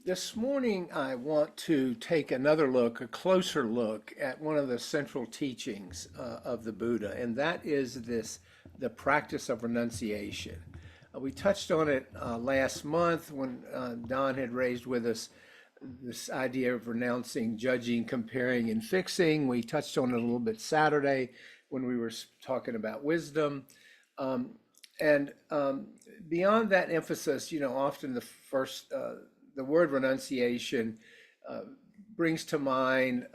This morning, I want to take another look, a closer look at one of the central teachings of the Buddha, and that is the practice of renunciation. We touched on it last month when Don had raised with us this idea of renouncing, judging, comparing, and fixing. We touched on it a little bit Saturday when we were talking about wisdom. Um, and beyond that emphasis, often the word renunciation uh, brings to mind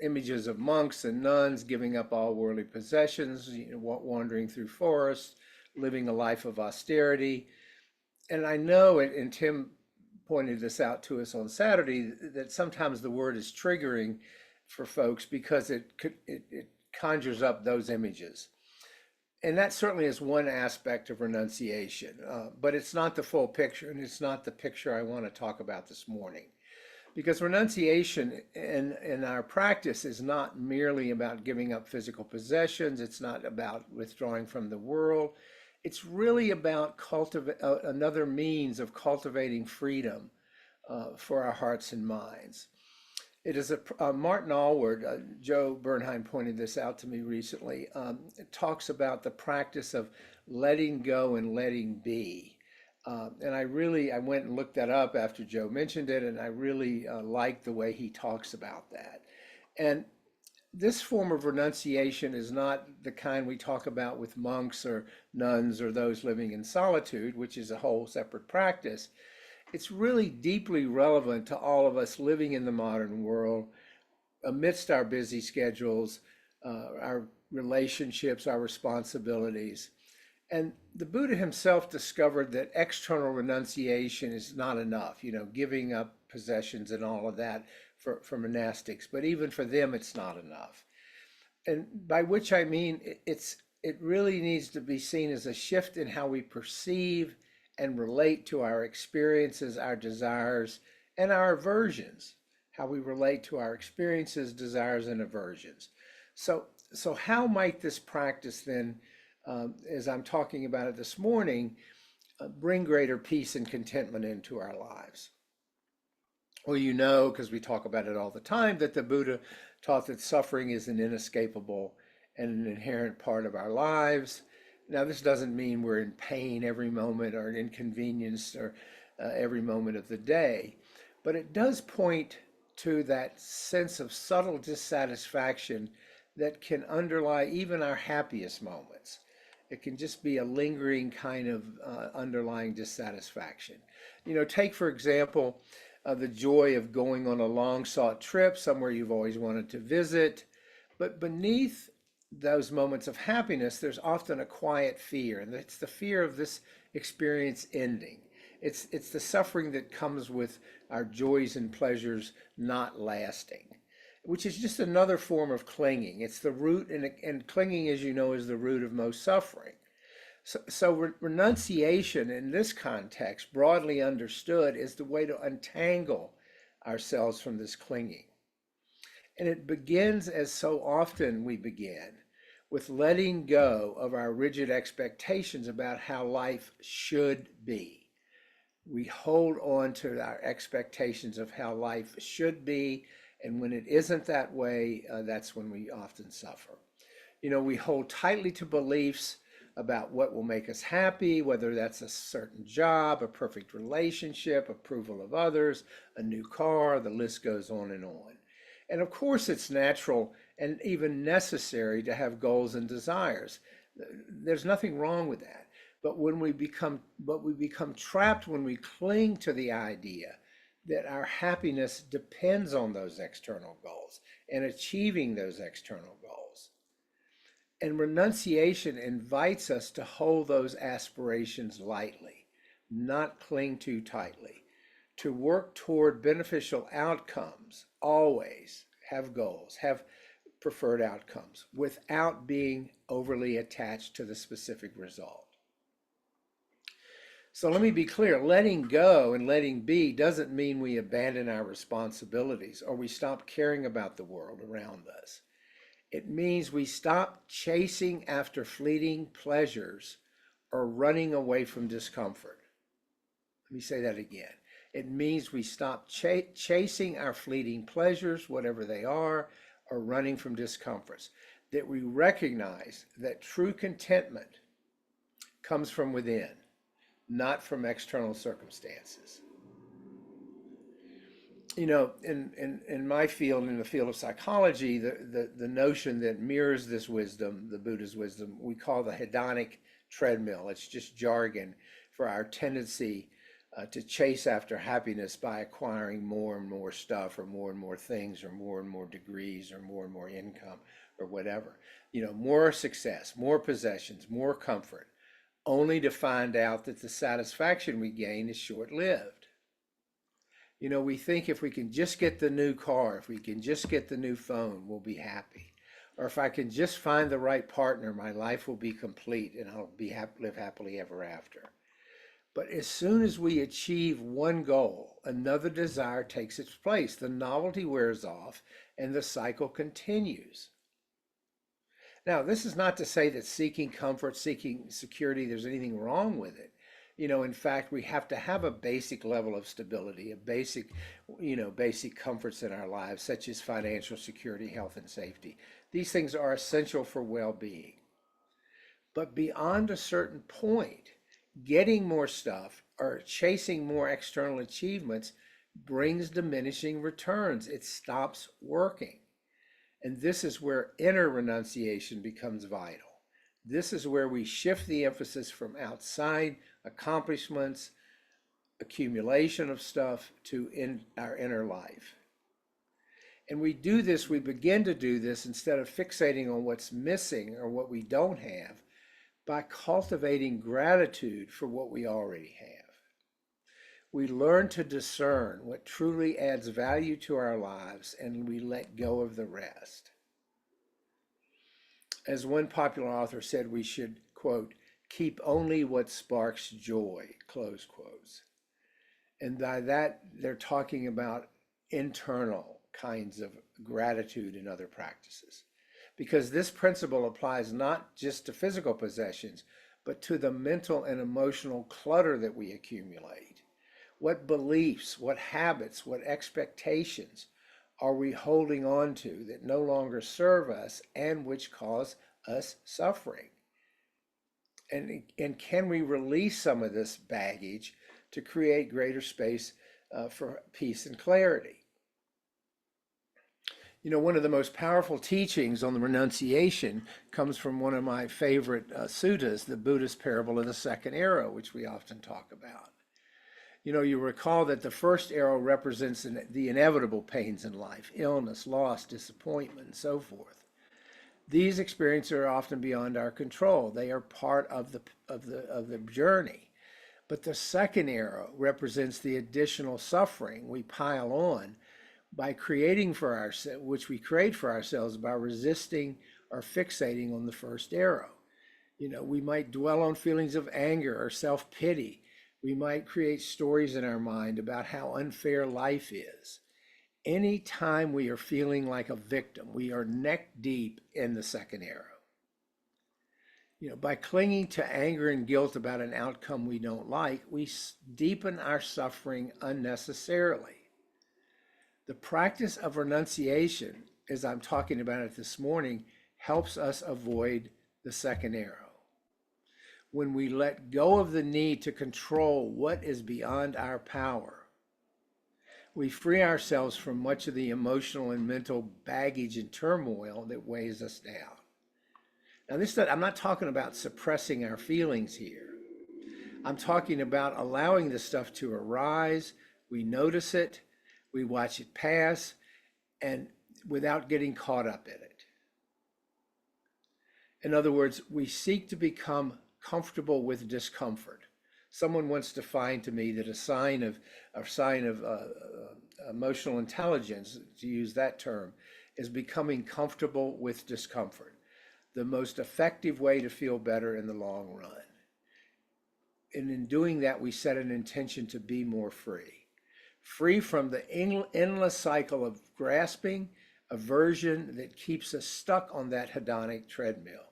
images of monks and nuns giving up all worldly possessions, wandering through forests, living a life of austerity. And I know, and Tim pointed this out to us on Saturday, that sometimes the word is triggering for folks because it conjures up those images. And that certainly is one aspect of renunciation, but it's not the full picture, and it's not the picture I want to talk about this morning. Because renunciation in our practice is not merely about giving up physical possessions, it's not about withdrawing from the world. It's really about another means of cultivating freedom for our hearts and minds. It is Martin Allward, Joe Bernheim pointed this out to me recently. It talks about the practice of letting go and letting be. And I went and looked that up after Joe mentioned it, and I really like the way he talks about that. And this form of renunciation is not the kind we talk about with monks or nuns or those living in solitude, which is a whole separate practice. It's really deeply relevant to all of us living in the modern world amidst our busy schedules, our relationships, our responsibilities. And the Buddha himself discovered that external renunciation is not enough, giving up possessions and all of that for monastics, but even for them, it's not enough. And by which I mean it really needs to be seen as a shift in how we perceive and relate to our experiences, our desires, and our aversions, how we relate to our experiences, desires, and aversions. So how might this practice then, as I'm talking about it this morning, bring greater peace and contentment into our lives? Well, because we talk about it all the time, that the Buddha taught that suffering is an inescapable and an inherent part of our lives. Now, this doesn't mean we're in pain every moment or inconvenienced or every moment of the day, but it does point to that sense of subtle dissatisfaction that can underlie even our happiest moments. It can just be a lingering kind of underlying dissatisfaction. Take for example the joy of going on a long sought trip somewhere you've always wanted to visit, but beneath those moments of happiness, there's often a quiet fear, and it's the fear of this experience ending. It's the suffering that comes with our joys and pleasures not lasting, which is just another form of clinging. It's the root, and clinging, as you know, is the root of most suffering. So renunciation in this context, broadly understood, is the way to untangle ourselves from this clinging. And it begins, as so often we begin, with letting go of our rigid expectations about how life should be. We hold on to our expectations of how life should be, and when it isn't that way, that's when we often suffer. We hold tightly to beliefs about what will make us happy, whether that's a certain job, a perfect relationship, approval of others, a new car, the list goes on and on. And of course, it's natural and even necessary to have goals and desires. There's nothing wrong with that. But we become trapped when we cling to the idea that our happiness depends on those external goals and achieving those external goals. And renunciation invites us to hold those aspirations lightly, not cling too tightly, to work toward beneficial outcomes, always have goals, have preferred outcomes, without being overly attached to the specific result. So let me be clear, letting go and letting be doesn't mean we abandon our responsibilities or we stop caring about the world around us. It means we stop chasing after fleeting pleasures or running away from discomfort. Let me say that again. It means we stop chasing our fleeting pleasures, whatever they are, or running from discomforts. That we recognize that true contentment comes from within, not from external circumstances. You know, in my field, in the field of psychology, the notion that mirrors this wisdom, the Buddha's wisdom, we call the hedonic treadmill. It's just jargon for our tendency to chase after happiness by acquiring more and more stuff, or more and more things, or more and more degrees, or more and more income, or whatever. You know, more success, more possessions, more comfort, only to find out that the satisfaction we gain is short-lived. You know, we think if we can just get the new car, if we can just get the new phone, we'll be happy. Or if I can just find the right partner, my life will be complete and I'll live happily ever after. But as soon as we achieve one goal, another desire takes its place. The novelty wears off and the cycle continues. Now, this is not to say that seeking comfort, seeking security, there's anything wrong with it. You know, in fact, we have to have a basic level of stability, a basic, basic comforts in our lives, such as financial security, health, and safety. These things are essential for well-being. But beyond a certain point, getting more stuff or chasing more external achievements brings diminishing returns. It stops working. And this is where inner renunciation becomes vital. This is where we shift the emphasis from outside accomplishments, accumulation of stuff, to our inner life. And we begin to do this instead of fixating on what's missing or what we don't have, by cultivating gratitude for what we already have. We learn to discern what truly adds value to our lives, and we let go of the rest. As one popular author said, we should, quote, keep only what sparks joy, close quotes. And by that, they're talking about internal kinds of gratitude and other practices. Because this principle applies not just to physical possessions, but to the mental and emotional clutter that we accumulate. What beliefs, what habits, what expectations are we holding on to that no longer serve us and which cause us suffering? And can we release some of this baggage to create greater space for peace and clarity? You know, one of the most powerful teachings on the renunciation comes from one of my favorite suttas, the Buddhist parable of the second arrow, which we often talk about. You know, you recall that the first arrow represents the inevitable pains in life: illness, loss, disappointment, and so forth. These experiences are often beyond our control. They are part of the journey. But the second arrow represents the additional suffering we pile on by creating for ourselves, which we create for ourselves by resisting or fixating on the first arrow. You know, we might dwell on feelings of anger or self-pity. We might create stories in our mind about how unfair life is. Anytime we are feeling like a victim, we are neck deep in the second arrow. You know, by clinging to anger and guilt about an outcome we don't like, we deepen our suffering unnecessarily. The practice of renunciation, as I'm talking about it this morning, helps us avoid the second arrow. When we let go of the need to control what is beyond our power, we free ourselves from much of the emotional and mental baggage and turmoil that weighs us down. Now, I'm not talking about suppressing our feelings here. I'm talking about allowing the stuff to arise. We notice it, we watch it pass, and without getting caught up in it. In other words, we seek to become comfortable with discomfort. Someone once defined to me that a sign of emotional intelligence, to use that term, is becoming comfortable with discomfort. The most effective way to feel better in the long run. And in doing that, we set an intention to be more free. Free from the endless cycle of grasping, aversion that keeps us stuck on that hedonic treadmill.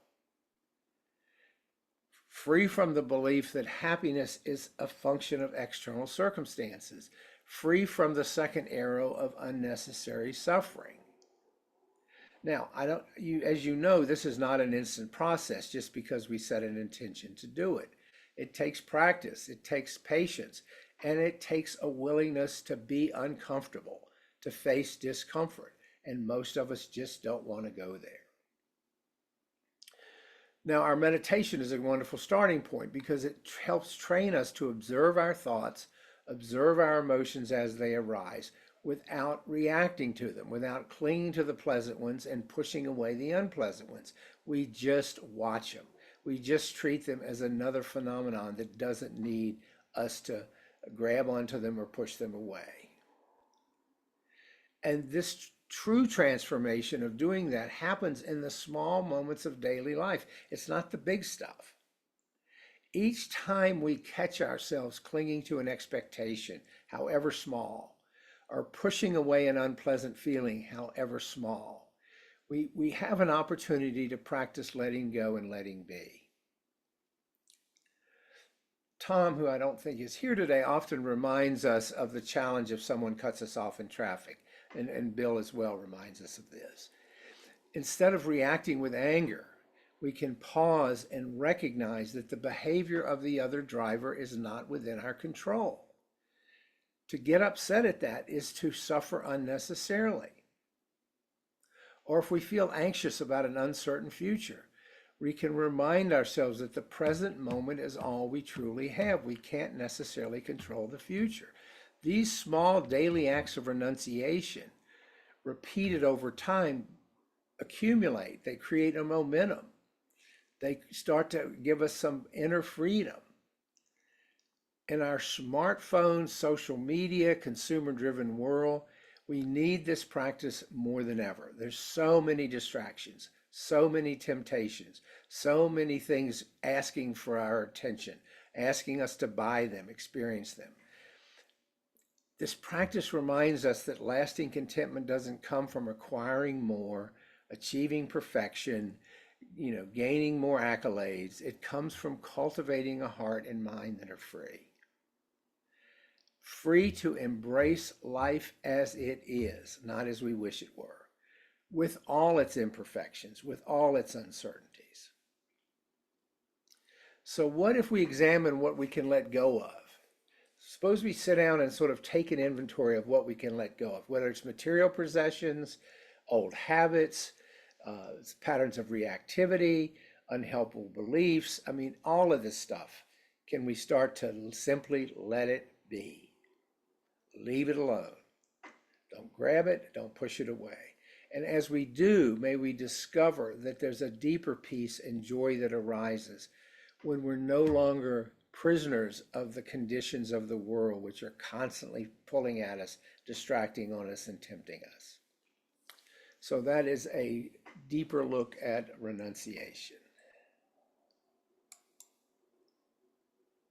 Free from the belief that happiness is a function of external circumstances. free from the second arrow of unnecessary suffering. Now, as you know, this is not an instant process just because we set an intention to do it. It takes practice, it takes patience, and it takes a willingness to be uncomfortable, to face discomfort. And most of us just don't want to go there. Now, our meditation is a wonderful starting point because it helps train us to observe our thoughts, observe our emotions as they arise, without reacting to them, without clinging to the pleasant ones and pushing away the unpleasant ones. We just watch them. We just treat them as another phenomenon that doesn't need us to grab onto them or push them away. And this true transformation of doing that happens in the small moments of daily life. It's not the big stuff. Each time we catch ourselves clinging to an expectation, however small, or pushing away an unpleasant feeling, however small, we have an opportunity to practice letting go and letting be. Tom, who I don't think is here today, often reminds us of the challenge if someone cuts us off in traffic. And Bill as well reminds us of this. Instead of reacting with anger, we can pause and recognize that the behavior of the other driver is not within our control. To get upset at that is to suffer unnecessarily. Or if we feel anxious about an uncertain future, we can remind ourselves that the present moment is all we truly have. We can't necessarily control the future. These small daily acts of renunciation, repeated over time, accumulate. They create a momentum. They start to give us some inner freedom. In our smartphone, social media, consumer-driven world, we need this practice more than ever. There's so many distractions, so many temptations, so many things asking for our attention, asking us to buy them, experience them. This practice reminds us that lasting contentment doesn't come from acquiring more, achieving perfection, gaining more accolades. It comes from cultivating a heart and mind that are free. Free to embrace life as it is, not as we wish it were, with all its imperfections, with all its uncertainties. So what if we examine what we can let go of? Suppose we sit down and sort of take an inventory of what we can let go of, whether it's material possessions, old habits, patterns of reactivity, unhelpful beliefs. I mean, all of this stuff. Can we start to simply let it be? Leave it alone. Don't grab it, don't push it away. And as we do, may we discover that there's a deeper peace and joy that arises when we're no longer prisoners of the conditions of the world, which are constantly pulling at us, distracting on us, and tempting us. So that is a deeper look at renunciation.